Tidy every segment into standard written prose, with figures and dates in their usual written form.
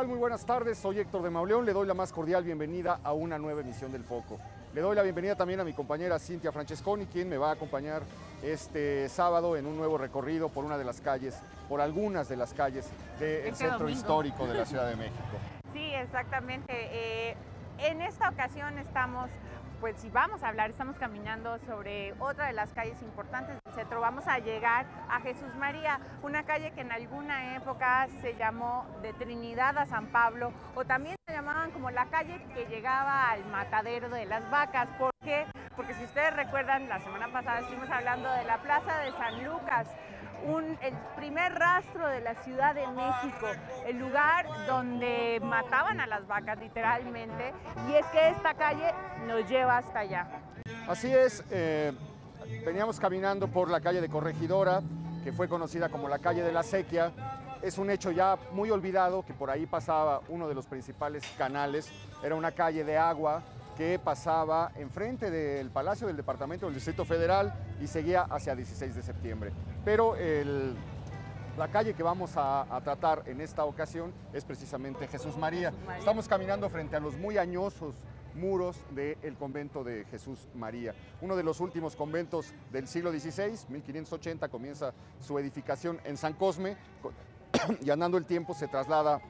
tal? Muy buenas tardes, soy Héctor de Mauleón, le doy la más cordial bienvenida a una nueva emisión del Foco. Le doy la bienvenida también a mi compañera Cintia Francesconi, quien me va a acompañar este sábado en un nuevo recorrido por una de las calles, por algunas de las calles del centro histórico de la Ciudad de México. Sí, exactamente. En esta ocasión estamos caminando sobre otra de las calles importantes del centro. Vamos a llegar a Jesús María, una calle que en alguna época se llamó de Trinidad a San Pablo, o también se llamaban como la calle que llegaba al matadero de las vacas. ¿Por qué? Porque si ustedes recuerdan, la semana pasada estuvimos hablando de la Plaza de San Lucas, el primer rastro de la Ciudad de México, el lugar donde mataban a las vacas literalmente, y es que esta calle nos lleva hasta allá. Así es, veníamos caminando por la calle de Corregidora, que fue conocida como la calle de la Acequia. Es un hecho ya muy olvidado que por ahí pasaba uno de los principales canales, era una calle de agua que pasaba enfrente del Palacio del Departamento del Distrito Federal y seguía hacia 16 de septiembre. Pero la calle que vamos a tratar en esta ocasión es precisamente Jesús María. Estamos caminando frente a los muy añosos muros del convento de Jesús María. Uno de los últimos conventos del siglo XVI, 1580, comienza su edificación en San Cosme y andando el tiempo se traslada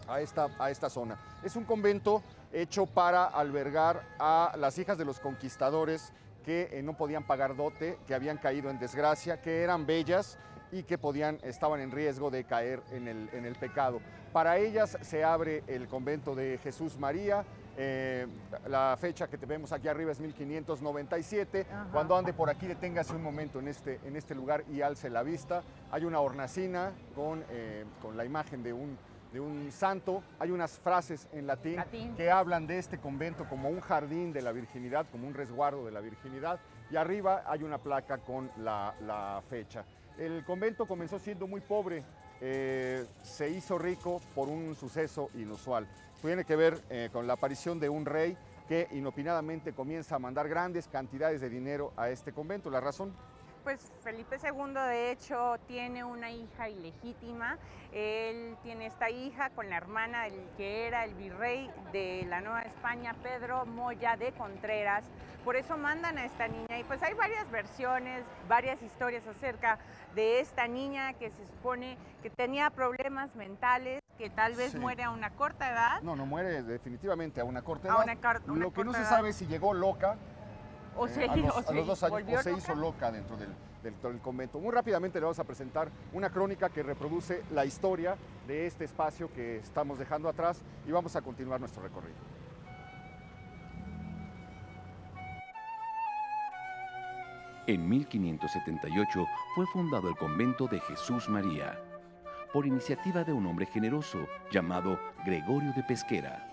a esta zona. Es un convento hecho para albergar a las hijas de los conquistadores que no podían pagar dote, que habían caído en desgracia, que eran bellas y que estaban en riesgo de caer en el pecado. Para ellas se abre el convento de Jesús María. La fecha que vemos aquí arriba es 1597. Ajá. Cuando ande por aquí, deténgase un momento en este lugar y alce la vista. Hay una hornacina con la imagen de un santo. Hay unas frases en latín que hablan de este convento como un jardín de la virginidad, como un resguardo de la virginidad, y arriba hay una placa con la fecha. El convento comenzó siendo muy pobre, se hizo rico por un suceso inusual. Tiene que ver con la aparición de un rey que inopinadamente comienza a mandar grandes cantidades de dinero a este convento. ¿La razón? Pues Felipe II, de hecho, tiene una hija ilegítima. Él tiene esta hija con la hermana del que era el virrey de la Nueva España, Pedro Moya de Contreras. Por eso mandan a esta niña. Y pues hay varias versiones, varias historias acerca de esta niña que se supone que tenía problemas mentales, que tal vez muere a una corta edad. No muere definitivamente a una corta edad. Lo que no se edad. sabe es si llegó loca. A los 2 años, o se hizo loca dentro del convento. Muy rápidamente le vamos a presentar una crónica que reproduce la historia de este espacio que estamos dejando atrás y vamos a continuar nuestro recorrido. En 1578 fue fundado el convento de Jesús María, por iniciativa de un hombre generoso llamado Gregorio de Pesquera,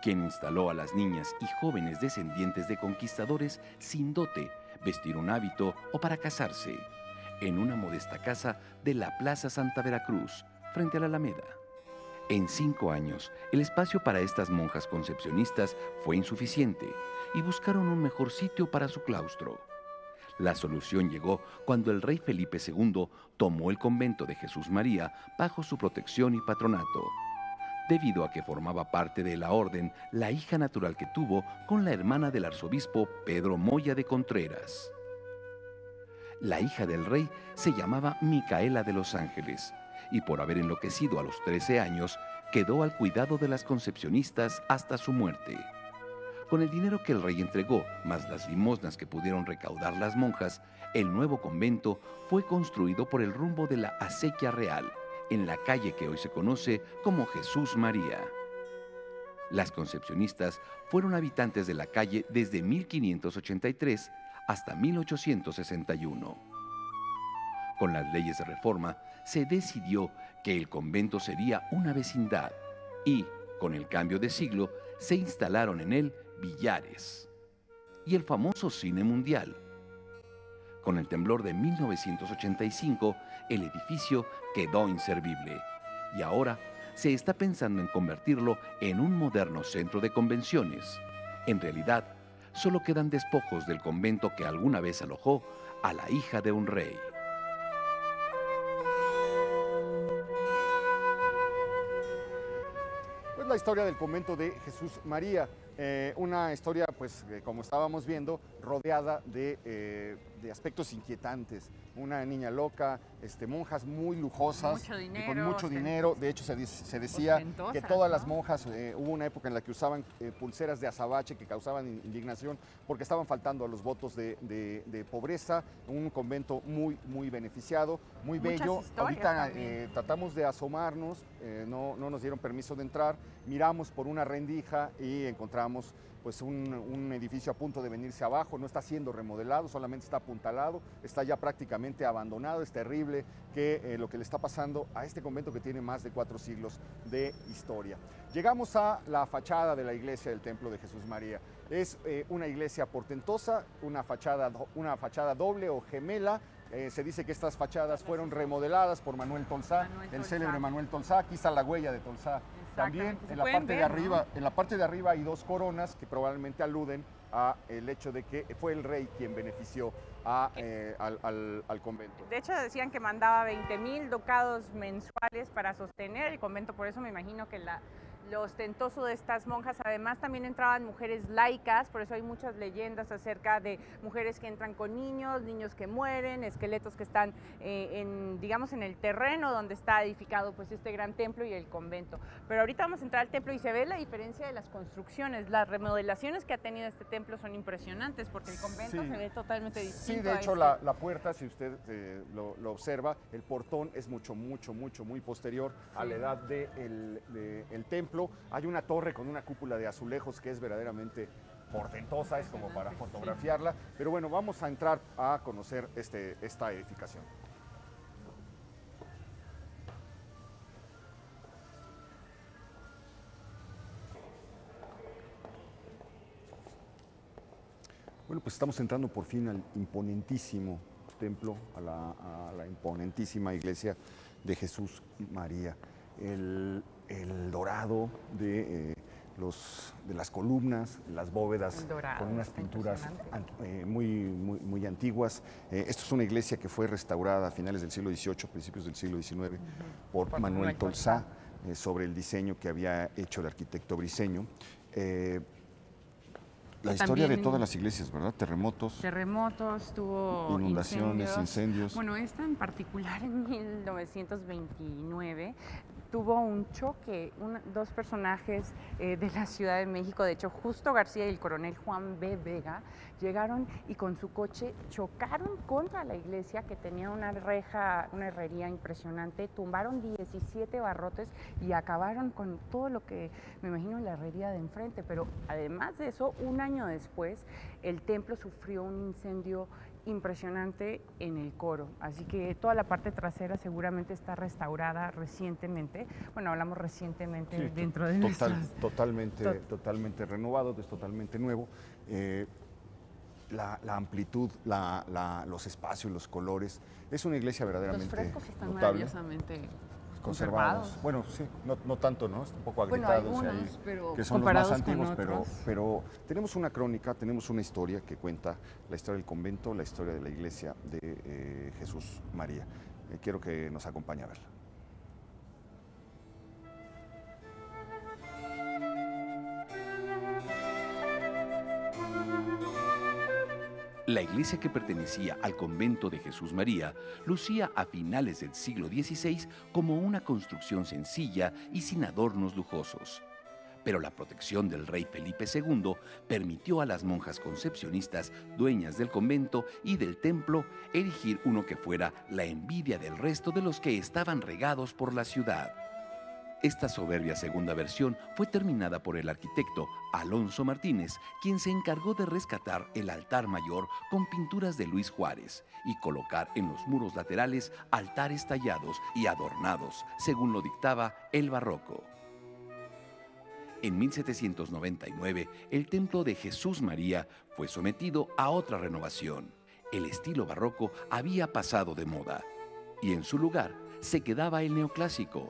quien instaló a las niñas y jóvenes descendientes de conquistadores sin dote, vestir un hábito o para casarse, en una modesta casa de la Plaza Santa Veracruz, frente a la Alameda. En 5 años, el espacio para estas monjas concepcionistas fue insuficiente y buscaron un mejor sitio para su claustro. La solución llegó cuando el rey Felipe II tomó el convento de Jesús María bajo su protección y patronato, debido a que formaba parte de la orden la hija natural que tuvo con la hermana del arzobispo Pedro Moya de Contreras. La hija del rey se llamaba Micaela de los Ángeles y por haber enloquecido a los 13 años quedó al cuidado de las concepcionistas hasta su muerte. Con el dinero que el rey entregó, más las limosnas que pudieron recaudar las monjas, el nuevo convento fue construido por el rumbo de la Acequia Real, en la calle que hoy se conoce como Jesús María. Las concepcionistas fueron habitantes de la calle desde 1583 hasta 1861. Con las leyes de reforma se decidió que el convento sería una vecindad y, con el cambio de siglo, se instalaron en él billares y el famoso cine mundial. Con el temblor de 1985, el edificio quedó inservible y ahora se está pensando en convertirlo en un moderno centro de convenciones. En realidad, solo quedan despojos del convento que alguna vez alojó a la hija de un rey. la historia del convento de Jesús María. Una historia, pues, como estábamos viendo, rodeada de aspectos inquietantes. Una niña loca, monjas muy lujosas, mucho dinero, con mucho dinero. De hecho, se decía que todas las monjas, hubo una época en la que usaban pulseras de azabache que causaban indignación porque estaban faltando a los votos de pobreza. Un convento muy, muy beneficiado, muy bello. Ahorita tratamos de asomarnos, no nos dieron permiso de entrar, miramos por una rendija y encontramos pues un edificio a punto de venirse abajo, no está siendo remodelado, solamente está apuntalado, está ya prácticamente abandonado. Es terrible lo que le está pasando a este convento que tiene más de 4 siglos de historia. Llegamos a la fachada de la iglesia del Templo de Jesús María. Es una iglesia portentosa, una fachada doble o gemela. Se dice que estas fachadas fueron remodeladas por Manuel Tolsá, el célebre Manuel Tolsá. Aquí está la huella de Tolsá. También en la parte de arriba, ¿no? En la parte de arriba hay 2 coronas que probablemente aluden a el hecho de que fue el rey quien benefició al convento. De hecho, decían que mandaba 20,000 ducados mensuales para sostener el convento, por eso me imagino que lo ostentoso de estas monjas. Además, también entraban mujeres laicas, por eso hay muchas leyendas acerca de mujeres que entran con niños que mueren, esqueletos que están digamos, en el terreno donde está edificado pues este gran templo y el convento. Pero ahorita vamos a entrar al templo y se ve la diferencia de las construcciones. Las remodelaciones que ha tenido este templo son impresionantes porque el convento se ve totalmente distinto. Sí, de hecho la puerta, si usted lo observa, el portón es muy posterior a la edad del templo. Hay una torre con una cúpula de azulejos que es verdaderamente portentosa, es como para fotografiarla. Pero bueno, vamos a entrar a conocer esta edificación. Bueno, pues estamos entrando por fin al imponentísimo templo, a la imponentísima iglesia de Jesús María. El dorado de las columnas, las bóvedas, con unas pinturas muy antiguas. Esto es una iglesia que fue restaurada a finales del siglo XVIII, principios del siglo XIX, por Manuel Tolsá, sobre el diseño que había hecho el arquitecto briseño. La historia de todas las iglesias, ¿verdad? Terremotos, tuvo inundaciones, incendios. Bueno, esta en particular en 1929 tuvo un choque, 2 personajes de la Ciudad de México, de hecho Justo García y el coronel Juan B. Vega, llegaron y con su coche chocaron contra la iglesia que tenía una reja, una herrería impresionante, tumbaron 17 barrotes y acabaron con todo lo que me imagino la herrería de enfrente. Pero además de eso, un año después, el templo sufrió un incendio impresionante en el coro, así que toda la parte trasera seguramente está restaurada recientemente. Bueno, hablamos recientemente, sí, dentro de totalmente renovado, es totalmente nuevo. La amplitud, los espacios, los colores, es una iglesia verdaderamente notable. Los frescos están maravillosamente conservados. Bueno, sí, no tanto, ¿no? Un poco agrietados, bueno, algunos, pero que son los más antiguos, pero tenemos una crónica, tenemos una historia que cuenta la historia del convento, la historia de la iglesia de Jesús María. Quiero que nos acompañe a verla. La iglesia, que pertenecía al convento de Jesús María, lucía a finales del siglo XVI como una construcción sencilla y sin adornos lujosos. Pero la protección del rey Felipe II permitió a las monjas concepcionistas, dueñas del convento y del templo, erigir uno que fuera la envidia del resto de los que estaban regados por la ciudad. Esta soberbia segunda versión fue terminada por el arquitecto Alonso Martínez, quien se encargó de rescatar el altar mayor con pinturas de Luis Juárez y colocar en los muros laterales altares tallados y adornados, según lo dictaba el barroco. En 1799, el templo de Jesús María fue sometido a otra renovación. El estilo barroco había pasado de moda y en su lugar se quedaba el neoclásico.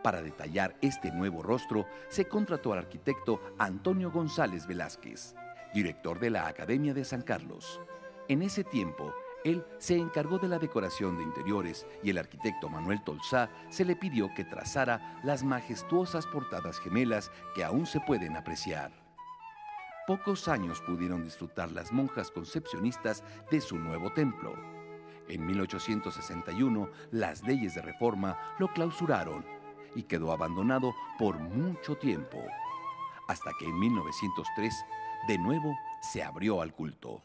Para detallar este nuevo rostro, se contrató al arquitecto Antonio González Velázquez, director de la Academia de San Carlos. En ese tiempo, Él se encargó de la decoración de interiores y el arquitecto Manuel Tolsá se le pidió que trazara las majestuosas portadas gemelas que aún se pueden apreciar. Pocos años pudieron disfrutar las monjas concepcionistas de su nuevo templo. En 1861, las leyes de reforma lo clausuraron y quedó abandonado por mucho tiempo, hasta que en 1903, de nuevo, se abrió al culto.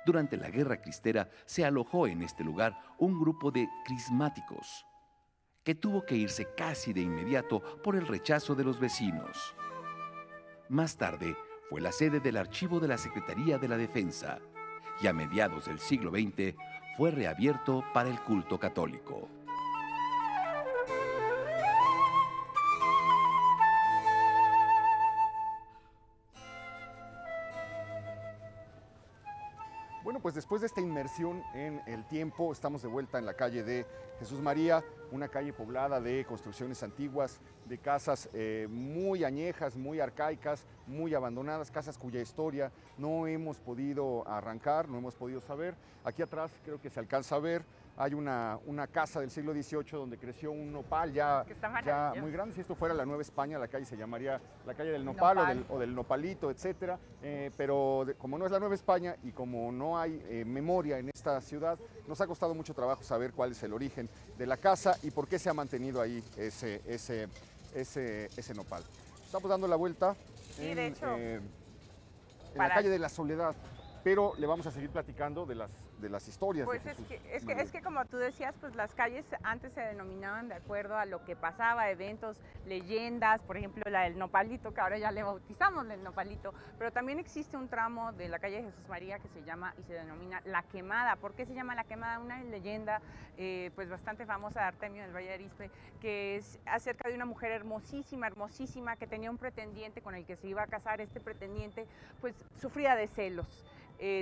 Durante la Guerra Cristera se alojó en este lugar un grupo de crismáticos, que tuvo que irse casi de inmediato por el rechazo de los vecinos. Más tarde fue la sede del archivo de la Secretaría de la Defensa y a mediados del siglo XX fue reabierto para el culto católico. Bueno, pues después de esta inmersión en el tiempo, estamos de vuelta en la calle de Jesús María, una calle poblada de construcciones antiguas, de casas muy añejas, muy arcaicas, muy abandonadas, casas cuya historia no hemos podido arrancar, no hemos podido saber. Aquí atrás creo que se alcanza a ver, hay una casa del siglo XVIII donde creció un nopal ya muy grande. Si esto fuera la Nueva España, la calle se llamaría la calle del nopal. O del nopalito, etcétera. Pero como no es la Nueva España y como no hay memoria en esta ciudad, nos ha costado mucho trabajo saber cuál es el origen de la casa y por qué se ha mantenido ahí ese nopal. Estamos dando la vuelta en la calle de la Soledad, pero le vamos a seguir platicando de las historias. Pues es que como tú decías, pues las calles antes se denominaban de acuerdo a lo que pasaba, eventos, leyendas, por ejemplo la del Nopalito, que ahora ya le bautizamos el Nopalito, pero también existe un tramo de la calle de Jesús María que se llama y se denomina La Quemada. ¿Por qué se llama La Quemada? Una leyenda pues bastante famosa de Artemio del Valle de Arizpe, que es acerca de una mujer hermosísima, hermosísima, que tenía un pretendiente con el que se iba a casar. Este pretendiente pues sufría de celos.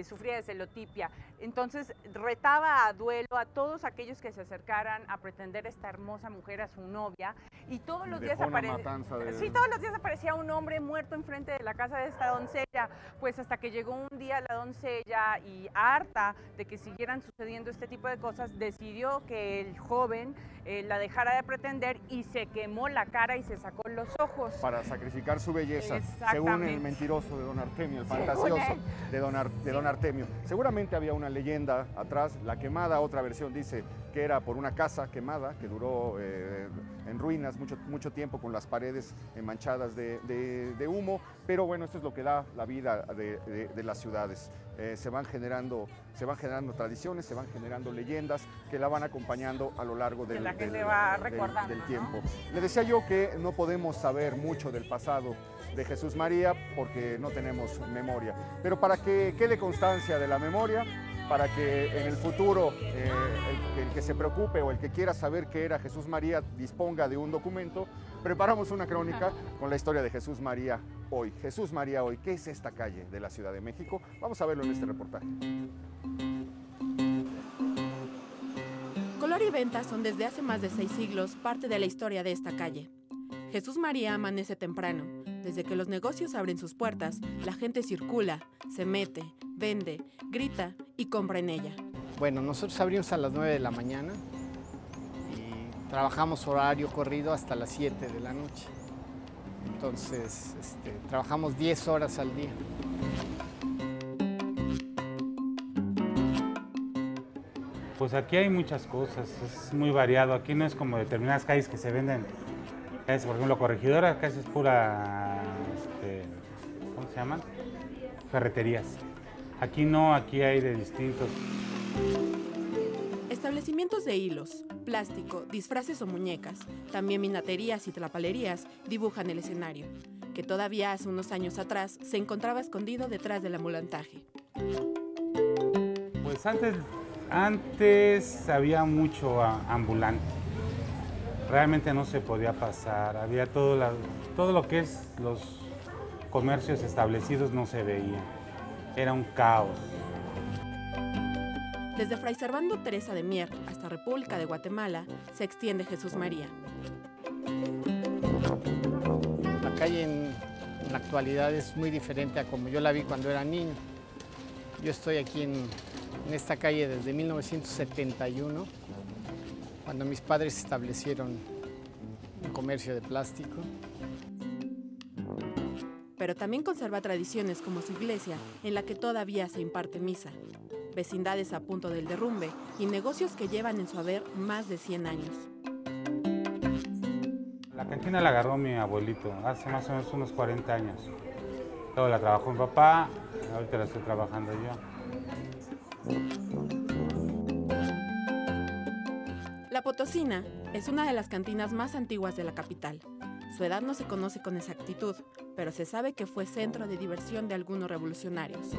Sufría de celotipia. Entonces retaba a duelo a todos aquellos que se acercaran a pretender esta hermosa mujer a su novia, y todos los días aparecía un hombre muerto enfrente de la casa de esta doncella, pues hasta que llegó un día la doncella y, harta de que siguieran sucediendo este tipo de cosas, decidió que el joven la dejara de pretender y se quemó la cara y se sacó los ojos. Para sacrificar su belleza, según el mentiroso de don Artemio, el fantasioso de don Artemio. Seguramente había una leyenda atrás. La Quemada, otra versión dice que era por una casa quemada que duró en ruinas mucho tiempo, con las paredes manchadas de humo, pero bueno, esto es lo que da la vida de las ciudades. Se van generando tradiciones, se van generando leyendas que la van acompañando a lo largo del tiempo. Le decía yo que no podemos saber mucho del pasado de Jesús María porque no tenemos memoria, pero para que quede constancia de la memoria, para que en el futuro el que se preocupe o el que quiera saber qué era Jesús María disponga de un documento, preparamos una crónica con la historia de Jesús María hoy. Jesús María hoy, ¿qué es esta calle de la Ciudad de México? Vamos a verlo en este reportaje. Color y venta son desde hace más de 6 siglos parte de la historia de esta calle. Jesús María amanece temprano. Desde que los negocios abren sus puertas, la gente circula, se mete, vende, grita y compra en ella. Bueno, nosotros abrimos a las 9 de la mañana y trabajamos horario corrido hasta las 7 de la noche. Entonces, trabajamos 10 horas al día. Pues aquí hay muchas cosas, es muy variado. Aquí no es como determinadas calles que se venden. Es, por ejemplo, Corregidora, casi es pura, ¿cómo se llaman? Ferreterías. Aquí no, aquí hay de distintos. Establecimientos de hilos, plástico, disfraces o muñecas, también minaterías y trapalerías dibujan el escenario, que todavía hace unos años atrás se encontraba escondido detrás del ambulantaje. Pues antes había mucho ambulante. Realmente no se podía pasar, había todo lo que es los comercios establecidos no se veía, era un caos. Desde Fray Servando Teresa de Mier hasta República de Guatemala se extiende Jesús María. La calle en la actualidad es muy diferente a como yo la vi cuando era niño. Yo estoy aquí en en esta calle desde 1971, cuando mis padres establecieron un comercio de plástico. Pero también conserva tradiciones como su iglesia, en la que todavía se imparte misa, vecindades a punto del derrumbe y negocios que llevan en su haber más de 100 años. La cantina la agarró mi abuelito hace más o menos unos 40 años. Luego la trabajó mi papá, ahorita la estoy trabajando yo. La Potosina es una de las cantinas más antiguas de la capital. Su edad no se conoce con exactitud, pero se sabe que fue centro de diversión de algunos revolucionarios.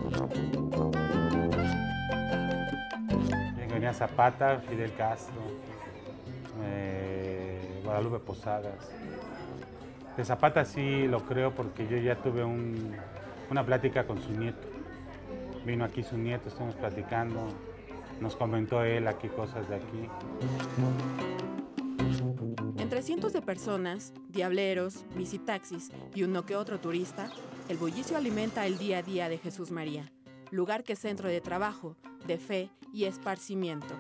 Venía Zapata, Fidel Castro, Guadalupe Posadas. De Zapata sí lo creo porque yo ya tuve una plática con su nieto. Vino aquí su nieto, estuvimos platicando, nos comentó él aquí cosas de aquí. Entre cientos de personas, diableros, visitaxis y uno que otro turista, el bullicio alimenta el día a día de Jesús María, lugar que es centro de trabajo, de fe y esparcimiento.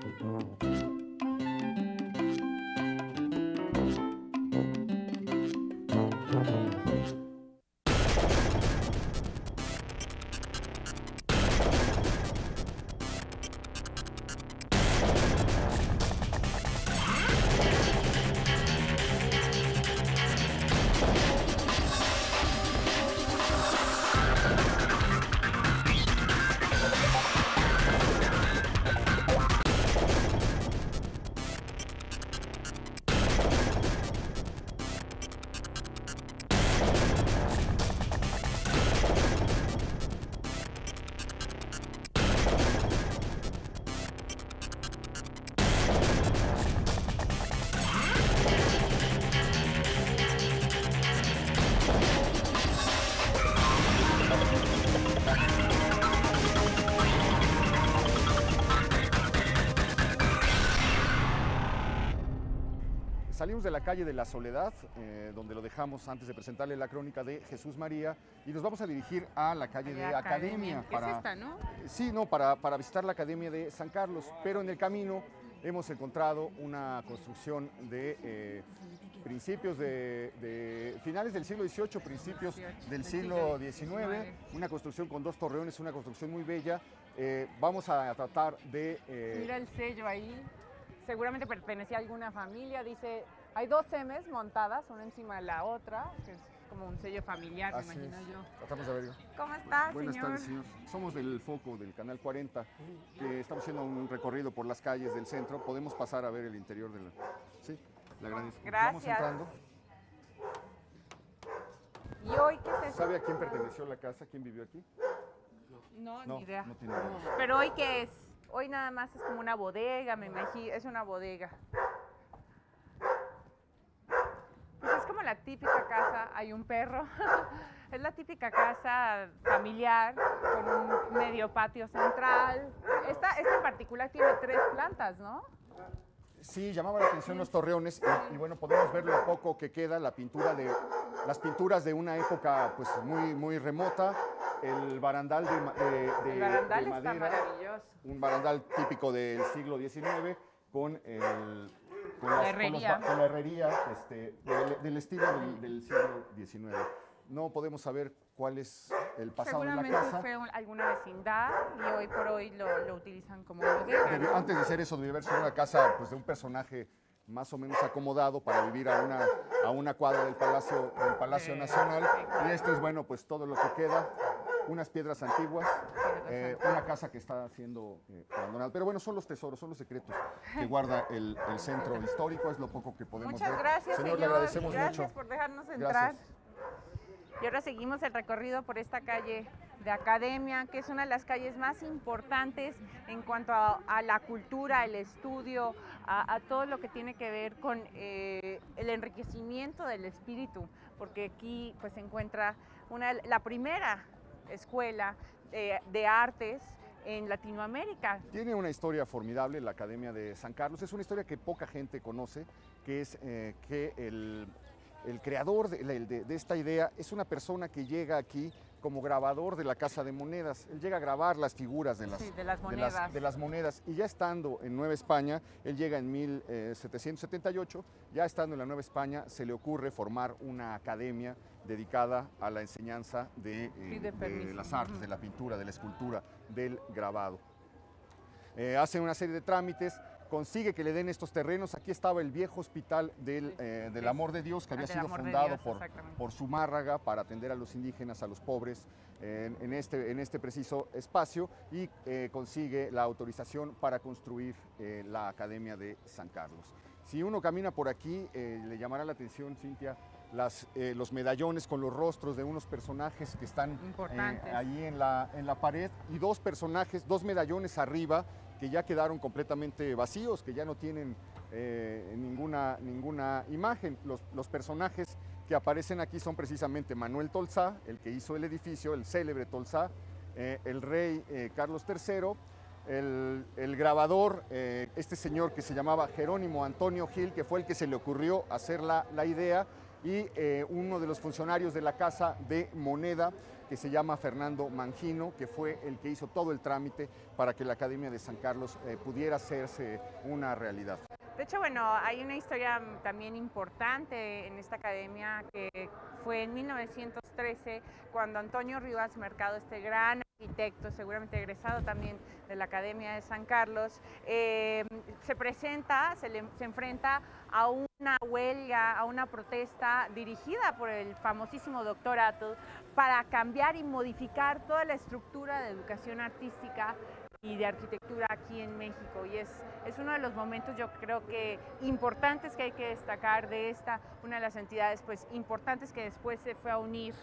Salimos de la calle de la Soledad, donde lo dejamos antes de presentarle la crónica de Jesús María, y nos vamos a dirigir a la calle de Academia. Es esta, ¿no? Sí, no, para visitar la Academia de San Carlos, pero en el camino hemos encontrado una construcción de principios de finales del siglo XVIII, principios del siglo XIX, una construcción con 2 torreones, una construcción muy bella. Vamos a tratar de... Mira el sello ahí. Seguramente pertenecía a alguna familia, dice, hay 2 M's montadas, una encima de la otra, que es como un sello familiar, me imagino yo. Tratamos de verlo. ¿Cómo está, Buenas señor? tardes, señor. Somos del Foco, del Canal 40, que estamos haciendo un recorrido por las calles del centro. Podemos pasar a ver el interior de la... Sí, le agradezco. Gracias. Vamos entrando. ¿Y hoy qué es eso? ¿Sabe a quién perteneció la casa? ¿Quién vivió aquí? No, No, ni idea. no tiene idea. Pero hoy qué es? Hoy nada más es como una bodega, me imagino, es una bodega. Pues es como la típica casa, hay un perro, es la típica casa familiar con un medio patio central. Esta en particular tiene 3 plantas, ¿no? Sí, llamaba la atención los torreones y bueno, podemos ver lo poco que queda, las pinturas de una época pues muy remota, el barandal de El barandal de está madera, maravilloso. un barandal típico del siglo XIX con La herrería. con la herrería del estilo del siglo XIX. No podemos saber cuál es el pasado de la Seguramente casa. fue alguna vecindad y hoy por hoy lo utilizan como bodega, ¿no? Antes de ser eso, debió haber sido una casa pues, de un personaje más o menos acomodado para vivir a una cuadra del Palacio Nacional. Y esto es, bueno, pues todo lo que queda, unas piedras antiguas, una casa que está siendo abandonada. Pero bueno, son los tesoros, son los secretos que guarda el centro histórico, es lo poco que podemos ver. Muchas gracias, señor. Le agradecemos Gracias mucho. por dejarnos entrar. Gracias. Y ahora seguimos el recorrido por esta calle de Academia, que es una de las calles más importantes en cuanto a la cultura, el estudio, a todo lo que tiene que ver con el enriquecimiento del espíritu, porque aquí pues se encuentra la primera escuela de artes en Latinoamérica. Tiene una historia formidable la Academia de San Carlos, es una historia que poca gente conoce, que es que el creador de esta idea es una persona que llega aquí como grabador de la Casa de Monedas. Él llega a grabar las figuras de las monedas. Y ya estando en Nueva España, él llega en 1778, ya estando en la Nueva España, se le ocurre formar una academia dedicada a la enseñanza de las artes, de la pintura, de la escultura, del grabado. Hace una serie de trámites, consigue que le den estos terrenos. Aquí estaba el viejo hospital del Amor de Dios, que había sido fundado por Zumárraga para atender a los indígenas, a los pobres, en este preciso espacio, y consigue la autorización para construir la Academia de San Carlos. Si uno camina por aquí, le llamará la atención, Cintia, los medallones con los rostros de unos personajes que están ahí en la pared, y dos medallones arriba que ya quedaron completamente vacíos, que ya no tienen ninguna imagen. Los personajes que aparecen aquí son precisamente Manuel Tolsá, el que hizo el edificio, el célebre Tolsá, el rey Carlos III, el grabador, este señor que se llamaba Jerónimo Antonio Gil, que fue el que se le ocurrió hacer la idea, y uno de los funcionarios de la Casa de Moneda, que se llama Fernando Mangino, que fue el que hizo todo el trámite para que la Academia de San Carlos pudiera hacerse una realidad. De hecho, bueno, hay una historia también importante en esta academia, que fue en 1913, cuando Antonio Rivas Mercado, este gran arquitecto, seguramente egresado también de la Academia de San Carlos, se enfrenta a una huelga, a una protesta dirigida por el famosísimo doctor Atl para cambiar y modificar toda la estructura de educación artística y de arquitectura aquí en México, y es uno de los momentos, yo creo que importantes, que hay que destacar de una de las entidades pues importantes que después se fue a unir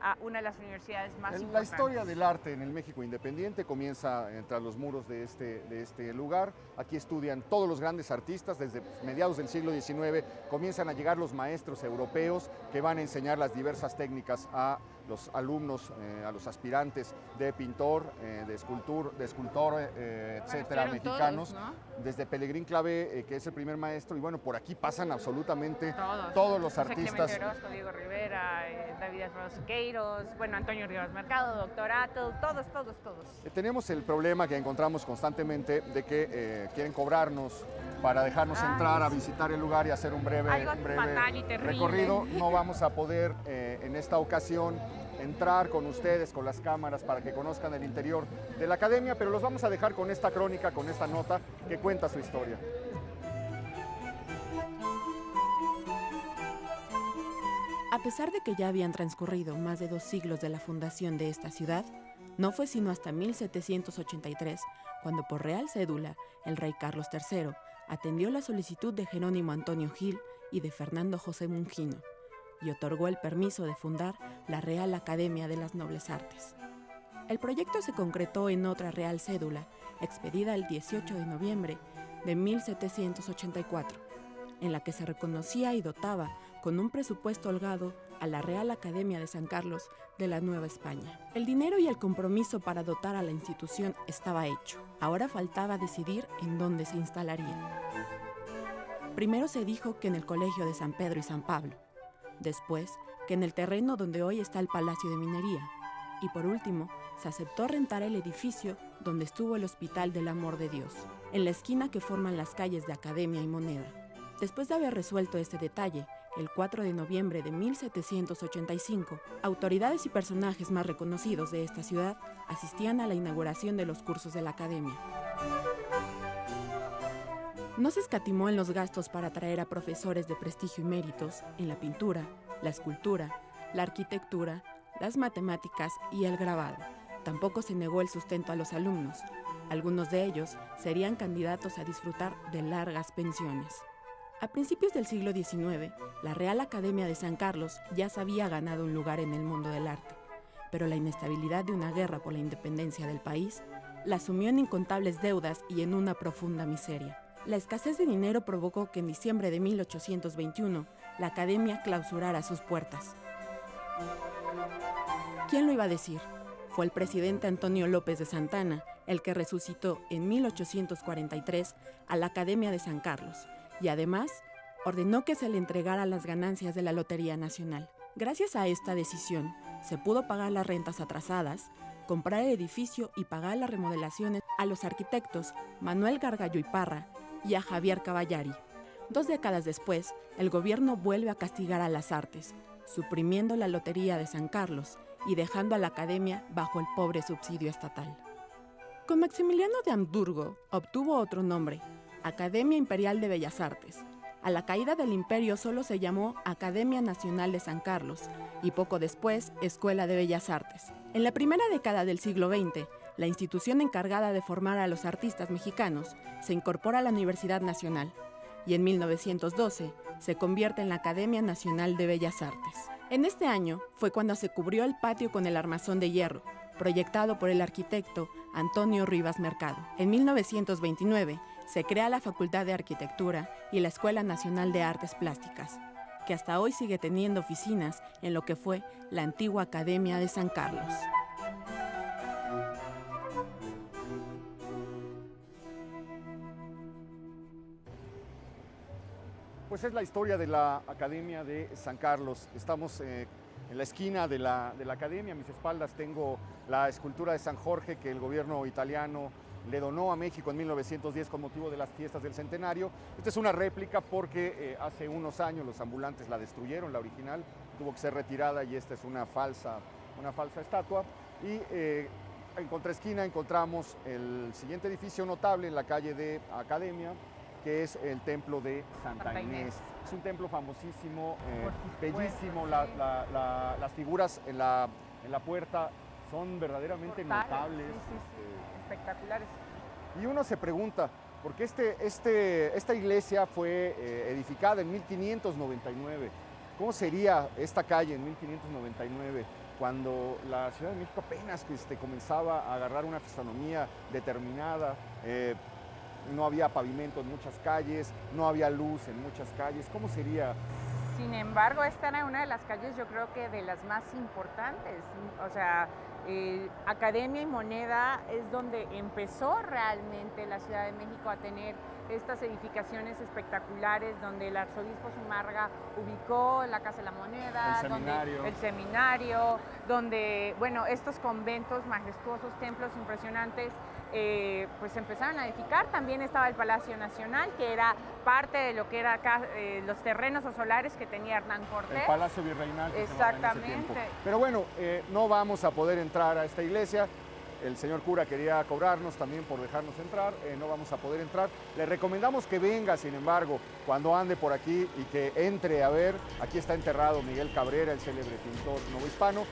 a una de las universidades más importantes. La historia del arte en el México independiente comienza tras los muros de este lugar. Aquí estudian todos los grandes artistas. Desde mediados del siglo XIX comienzan a llegar los maestros europeos que van a enseñar las diversas técnicas a los alumnos, a los aspirantes de pintor, de escultor, etcétera, mexicanos, todos, ¿no? Desde Pelegrín Clavé, que es el primer maestro, y bueno, por aquí pasan absolutamente todos los artistas. Clemente Orozco, Diego Rivera, David Alfredo Siqueiros, bueno, Antonio Rivas Mercado, doctor Atl, todos. Tenemos el problema que encontramos constantemente de que quieren cobrarnos para dejarnos entrar a visitar el lugar y hacer un breve recorrido. No vamos a poder en esta ocasión entrar con ustedes, con las cámaras, para que conozcan el interior de la academia, pero los vamos a dejar con esta crónica, con esta nota que cuenta su historia. A pesar de que ya habían transcurrido más de 2 siglos de la fundación de esta ciudad, no fue sino hasta 1783 cuando por real cédula el rey Carlos III atendió la solicitud de Jerónimo Antonio Gil y de Fernando José Mungino y otorgó el permiso de fundar la Real Academia de las Nobles Artes. El proyecto se concretó en otra real cédula, expedida el 18 de noviembre de 1784, en la que se reconocía y dotaba con un presupuesto holgado a la Real Academia de San Carlos de la Nueva España. El dinero y el compromiso para dotar a la institución estaba hecho. Ahora faltaba decidir en dónde se instalaría. Primero se dijo que en el Colegio de San Pedro y San Pablo, después que en el terreno donde hoy está el Palacio de Minería, y por último se aceptó rentar el edificio donde estuvo el Hospital del Amor de Dios, en la esquina que forman las calles de Academia y Moneda. Después de haber resuelto este detalle, el 4 de noviembre de 1785, autoridades y personajes más reconocidos de esta ciudad asistían a la inauguración de los cursos de la academia. No se escatimó en los gastos para traer a profesores de prestigio y méritos en la pintura, la escultura, la arquitectura, las matemáticas y el grabado. Tampoco se negó el sustento a los alumnos. Algunos de ellos serían candidatos a disfrutar de largas pensiones. A principios del siglo XIX, la Real Academia de San Carlos ya se había ganado un lugar en el mundo del arte, pero la inestabilidad de una guerra por la independencia del país la sumió en incontables deudas y en una profunda miseria. La escasez de dinero provocó que en diciembre de 1821 la academia clausurara sus puertas. ¿Quién lo iba a decir? Fue el presidente Antonio López de Santana el que resucitó en 1843 a la Academia de San Carlos y además ordenó que se le entregara las ganancias de la Lotería Nacional. Gracias a esta decisión, se pudo pagar las rentas atrasadas, comprar el edificio y pagar las remodelaciones a los arquitectos Manuel Gargallo y Parra y a Javier Caballari. 2 décadas después, el gobierno vuelve a castigar a las artes, suprimiendo la Lotería de San Carlos y dejando a la academia bajo el pobre subsidio estatal. Con Maximiliano de Habsburgo obtuvo otro nombre, Academia Imperial de Bellas Artes. A la caída del imperio solo se llamó Academia Nacional de San Carlos y poco después Escuela de Bellas Artes. En la primera década del siglo XX, la institución encargada de formar a los artistas mexicanos se incorpora a la Universidad Nacional y en 1912 se convierte en la Academia Nacional de Bellas Artes. En este año fue cuando se cubrió el patio con el armazón de hierro, proyectado por el arquitecto Antonio Rivas Mercado. En 1929 se crea la Facultad de Arquitectura y la Escuela Nacional de Artes Plásticas, que hasta hoy sigue teniendo oficinas en lo que fue la antigua Academia de San Carlos. Pues es la historia de la Academia de San Carlos. Estamos en la esquina de la Academia. A mis espaldas tengo la escultura de San Jorge que el gobierno italiano le donó a México en 1910 con motivo de las fiestas del centenario. Esta es una réplica porque hace unos años los ambulantes la destruyeron, la original, tuvo que ser retirada y esta es una falsa estatua. Y en contraesquina encontramos el siguiente edificio notable en la calle de Academia, que es el templo de Santa Inés. Es un templo famosísimo, bellísimo, las figuras en la puerta son verdaderamente notables. Espectaculares. Y uno se pregunta, ¿por qué esta iglesia fue edificada en 1599? ¿Cómo sería esta calle en 1599? Cuando la Ciudad de México apenas comenzaba a agarrar una fisonomía determinada, no había pavimento en muchas calles, no había luz en muchas calles. ¿Cómo sería? Sin embargo, esta era una de las calles, yo creo que de las más importantes. O sea, Academia y Moneda es donde empezó realmente la Ciudad de México a tener estas edificaciones espectaculares, donde el arzobispo Zumárraga ubicó la Casa de la Moneda, el seminario, donde, bueno, estos conventos majestuosos, templos impresionantes, pues empezaron a edificar. También estaba el Palacio Nacional, que era parte de lo que era acá, los terrenos o solares que tenía Hernán Cortés. El Palacio Virreinal. Exactamente. Pero bueno, no vamos a poder entrar a esta iglesia. El señor cura quería cobrarnos también por dejarnos entrar, no vamos a poder entrar. Le recomendamos que venga, sin embargo, cuando ande por aquí y que entre a ver. Aquí está enterrado Miguel Cabrera, el célebre pintor novohispano.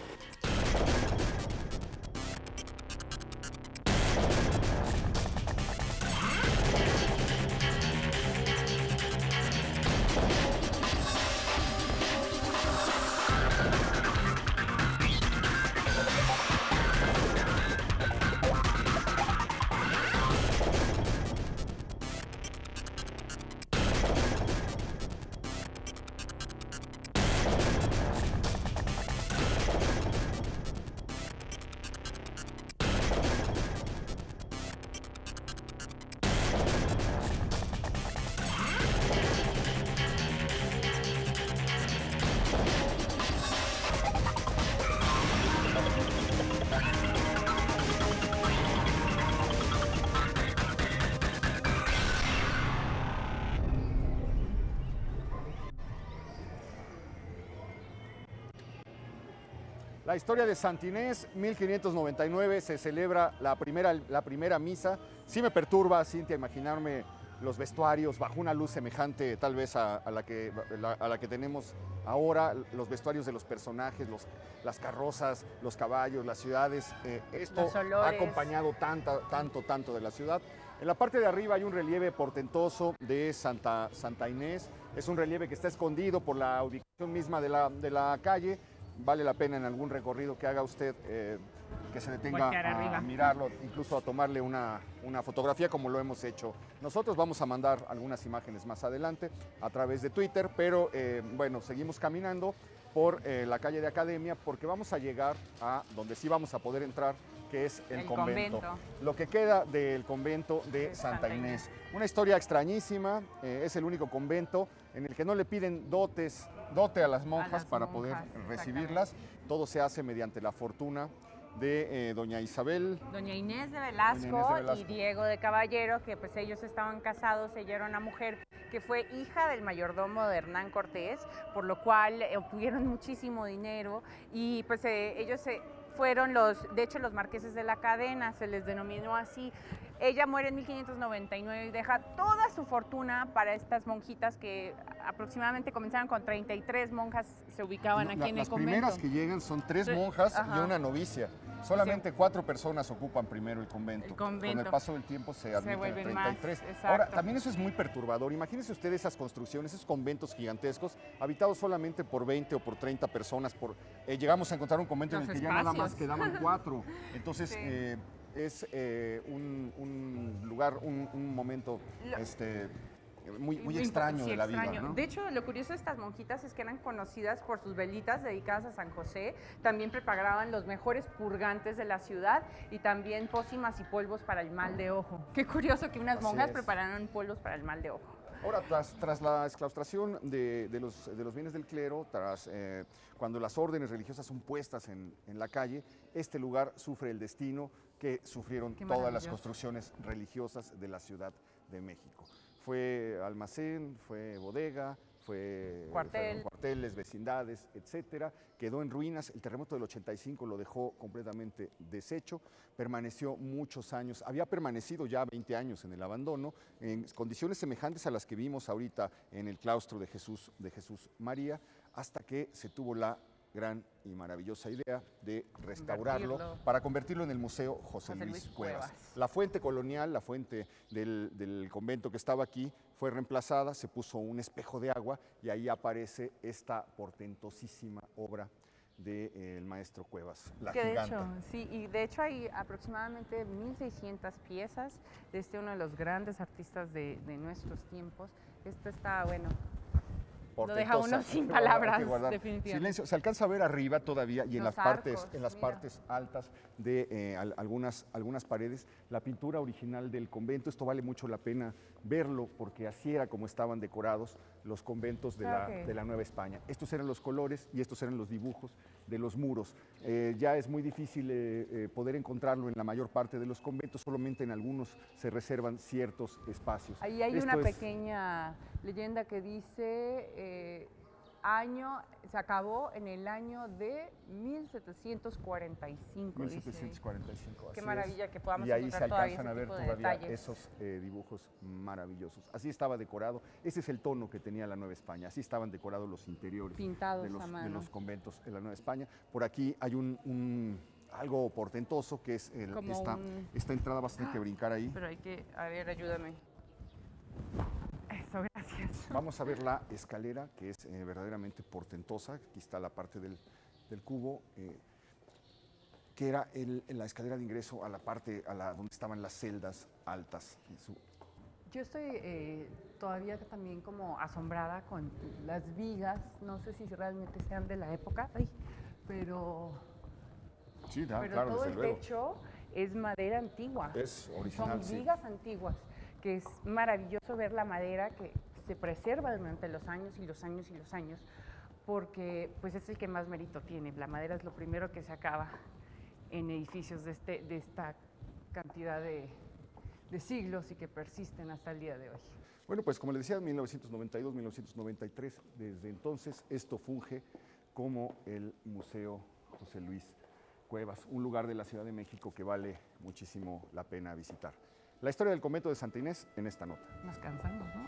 La historia de Santa Inés, 1599, se celebra la primera misa. Sí me perturba, Cintia, imaginarme los vestuarios bajo una luz semejante tal vez a la que tenemos ahora, los vestuarios de los personajes, las carrozas, los caballos, las ciudades. Esto ha acompañado tanto de la ciudad. En la parte de arriba hay un relieve portentoso de Santa Inés. Es un relieve que está escondido por la ubicación misma de la calle. Vale la pena en algún recorrido que haga usted que se detenga a mirarlo, incluso a tomarle una fotografía como lo hemos hecho. Nosotros vamos a mandar algunas imágenes más adelante a través de Twitter, pero bueno, seguimos caminando por la calle de Academia porque vamos a llegar a donde sí vamos a poder entrar, que es el convento. Lo que queda del convento de Santa Inés. Una historia extrañísima, es el único convento en el que no le piden dote a las monjas para poder recibirlas, Todo se hace mediante la fortuna de doña Isabel. Doña Inés de Velasco y Diego de Caballero, que pues ellos estaban casados, ella era una mujer que fue hija del mayordomo de Hernán Cortés, por lo cual obtuvieron muchísimo dinero y pues ellos fueron de hecho los marqueses de la Cadena, se les denominó así. Ella muere en 1599 y deja toda su fortuna para estas monjitas que aproximadamente comenzaron con 33 monjas, se ubicaban aquí en el convento. Las primeras que llegan son 3 monjas y una novicia. Solamente 4 personas ocupan primero el convento. Con el paso del tiempo se admiten 33. Ahora, también eso es muy perturbador. Imagínense ustedes esas construcciones, esos conventos gigantescos, habitados solamente por 20 o por 30 personas. Llegamos a encontrar un convento en el que ya nada más quedaban 4. Entonces, es un lugar, un momento muy extraño de la vida, ¿no? De hecho, lo curioso de estas monjitas es que eran conocidas por sus velitas dedicadas a San José. También preparaban los mejores purgantes de la ciudad y también pócimas y polvos para el mal de ojo. Qué curioso que unas monjas prepararan polvos para el mal de ojo. Ahora, tras la exclaustración de los bienes del clero, cuando las órdenes religiosas son puestas en la calle, este lugar sufre el destino que sufrieron todas las construcciones religiosas de la Ciudad de México. Fue almacén, fue bodega, fueron cuarteles, vecindades, etcétera. Quedó en ruinas. El terremoto del 85 lo dejó completamente deshecho. Permaneció muchos años. Había permanecido ya 20 años en el abandono, en condiciones semejantes a las que vimos ahorita en el claustro de Jesús María, hasta que se tuvo la gran y maravillosa idea de restaurarlo para convertirlo en el Museo José Luis Cuevas. La fuente colonial, la fuente del convento que estaba aquí, fue reemplazada, se puso un espejo de agua y ahí aparece esta portentosísima obra del maestro Cuevas, la Giganta. De hecho hay aproximadamente 1.600 piezas de uno de los grandes artistas de nuestros tiempos. Esto está, bueno, lo deja uno sin palabras, definitivamente. Silencio. Se alcanza a ver arriba todavía y en las partes altas de algunas paredes la pintura original del convento. Esto vale mucho la pena verlo porque así era como estaban decorados los conventos de la Nueva España. Estos eran los colores y estos eran los dibujos de los muros. Ya es muy difícil poder encontrarlo en la mayor parte de los conventos, solamente en algunos se reservan ciertos espacios. Ahí hay una pequeña leyenda que dice se acabó en el año de 1745. 1745, Qué maravilla que podamos y ahí se encontrar alcanzan a ver todavía esos dibujos maravillosos. Así estaba decorado, ese es el tono que tenía la Nueva España, así estaban decorados los interiores pintados de los conventos en la Nueva España. Por aquí hay algo portentoso que es esta entrada, vas a tener que brincar ahí. Pero hay que, a ver, ayúdame. Eso, gracias. Vamos a ver la escalera, que es verdaderamente portentosa. Aquí está la parte del cubo, que era la escalera de ingreso a la parte donde estaban las celdas altas. Yo estoy todavía también como asombrada con las vigas. No sé si realmente sean de la época, pero claro, todo desde el luego. Techo es madera antigua. Es original, son vigas antiguas, que es maravilloso ver la madera que se preserva durante los años y los años y los años, porque pues es el que más mérito tiene. La madera es lo primero que se acaba en edificios de esta cantidad de siglos y que persisten hasta el día de hoy. Bueno, pues como les decía, 1992, 1993, desde entonces esto funge como el Museo José Luis Cuevas, un lugar de la Ciudad de México que vale muchísimo la pena visitar. La historia del convento de Santa Inés en esta nota. Nos cansamos, ¿no?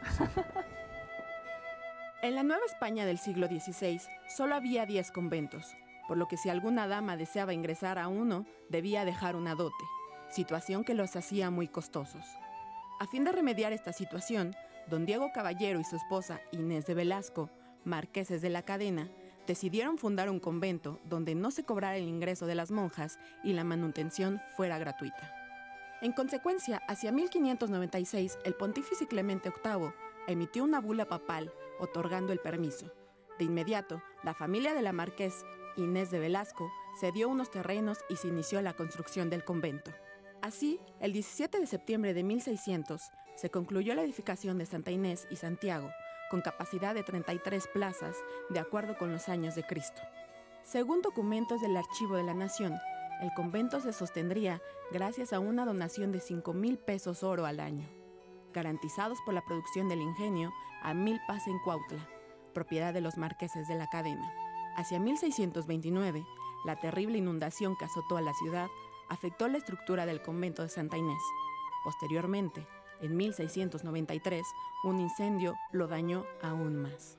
En la Nueva España del siglo XVI solo había 10 conventos, por lo que si alguna dama deseaba ingresar a uno, debía dejar una dote, situación que los hacía muy costosos. A fin de remediar esta situación, don Diego Caballero y su esposa Inés de Velasco, marqueses de la Cadena, decidieron fundar un convento donde no se cobrara el ingreso de las monjas y la manutención fuera gratuita. En consecuencia, hacia 1596, el pontífice Clemente VIII emitió una bula papal otorgando el permiso. De inmediato, la familia de la marqués Inés de Velasco cedió unos terrenos y se inició la construcción del convento. Así, el 17 de septiembre de 1600, se concluyó la edificación de Santa Inés y Santiago, con capacidad de 33 plazas, de acuerdo con los años de Cristo. Según documentos del Archivo de la Nación, el convento se sostendría gracias a una donación de 5,000 pesos oro al año, garantizados por la producción del ingenio a Milpas en Cuautla, propiedad de los marqueses de la Cadena. Hacia 1629, la terrible inundación que azotó a la ciudad afectó la estructura del convento de Santa Inés. Posteriormente, en 1693, un incendio lo dañó aún más.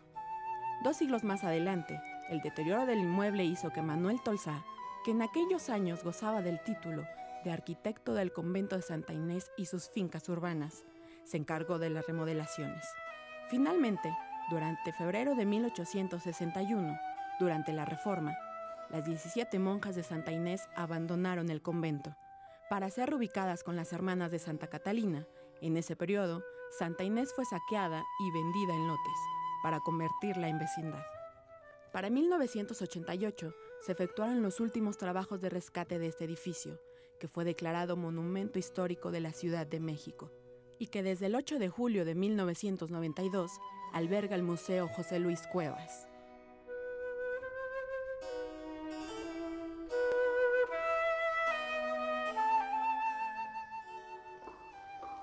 2 siglos más adelante, el deterioro del inmueble hizo que Manuel Tolsá, que en aquellos años gozaba del título de arquitecto del convento de Santa Inés y sus fincas urbanas, se encargó de las remodelaciones. Finalmente, durante febrero de 1861, durante la Reforma, las 17 monjas de Santa Inés abandonaron el convento para ser reubicadas con las hermanas de Santa Catalina. En ese periodo, Santa Inés fue saqueada y vendida en lotes para convertirla en vecindad. Para 1988 se efectuaron los últimos trabajos de rescate de este edificio, que fue declarado Monumento Histórico de la Ciudad de México, y que desde el 8 de julio de 1992 alberga el Museo José Luis Cuevas.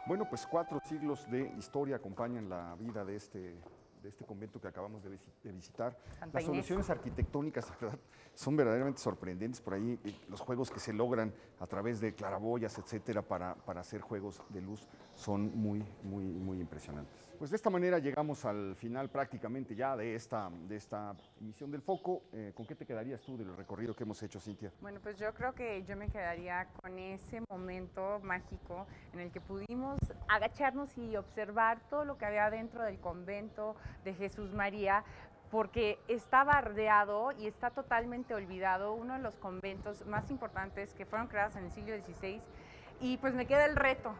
Bueno, pues 4 siglos de historia acompañan la vida de este convento que acabamos de visitar. Las soluciones arquitectónicas, la verdad, son verdaderamente sorprendentes. Por ahí los juegos que se logran a través de claraboyas, etcétera, para hacer juegos de luz son muy impresionantes. Pues de esta manera llegamos al final prácticamente ya de esta emisión del Foco. ¿Con qué te quedarías tú del recorrido que hemos hecho, Cintia? Bueno, pues yo creo que yo me quedaría con ese momento mágico en el que pudimos agacharnos y observar todo lo que había dentro del convento de Jesús María, porque está bardeado y está totalmente olvidado, uno de los conventos más importantes que fueron creados en el siglo XVI, y pues me queda el reto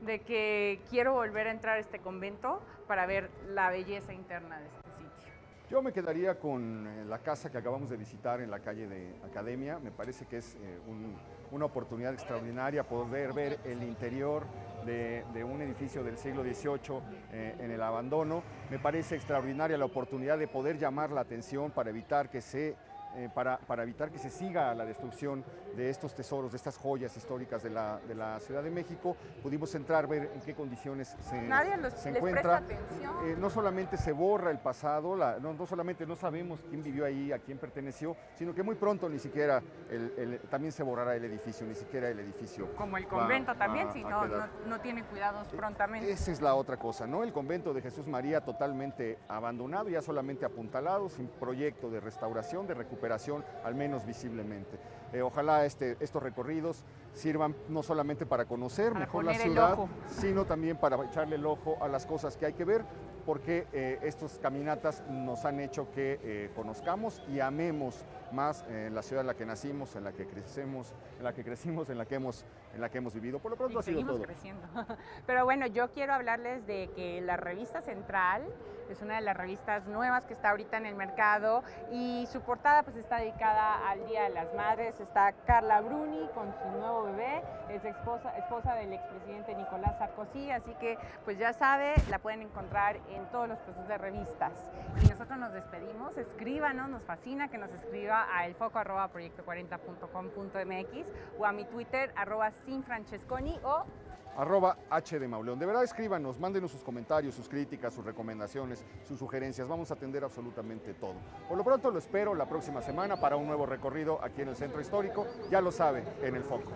de que quiero volver a entrar a este convento para ver la belleza interna de este sitio. Yo me quedaría con la casa que acabamos de visitar en la calle de Academia. Me parece que es una oportunidad extraordinaria poder ver el interior de un edificio del siglo XVIII en el abandono. Me parece extraordinaria la oportunidad de poder llamar la atención para evitar que se siga la destrucción de estos tesoros, de estas joyas históricas de la Ciudad de México. Pudimos entrar, ver en qué condiciones se encuentra. No solamente se borra el pasado, no solamente no sabemos quién vivió ahí, a quién perteneció, sino que muy pronto ni siquiera también se borrará el edificio, ni siquiera el edificio. Como el convento también, si no tiene cuidados prontamente. Esa es la otra cosa, ¿no? El convento de Jesús María totalmente abandonado, ya solamente apuntalado, sin proyecto de restauración, de recuperación, al menos visiblemente. Ojalá estos recorridos sirvan no solamente para conocer mejor la ciudad, sino también para echarle el ojo a las cosas que hay que ver, porque estas caminatas nos han hecho que conozcamos y amemos más la ciudad en la que nacimos, en la que crecimos, en la que hemos vivido. Por lo pronto ha sido todo. Creciendo. Pero bueno, yo quiero hablarles de que la revista Central es una de las revistas nuevas que está ahorita en el mercado, y su portada pues está dedicada al Día de las Madres. Está Carla Bruni con su nuevo bebé, es esposa del expresidente Nicolás Sarkozy, así que pues ya sabe, la pueden encontrar en todos los puestos de revistas. Y nosotros nos despedimos. Escríbanos, nos fascina que nos escriba a elfoco@proyecto40.com.mx o a mi Twitter @sinfrancesconi o @hdemauleón. De verdad, escríbanos, mándenos sus comentarios, sus críticas, sus recomendaciones, sus sugerencias. Vamos a atender absolutamente todo. Por lo pronto lo espero la próxima semana para un nuevo recorrido aquí en el Centro Histórico. Ya lo sabe, en el Foco.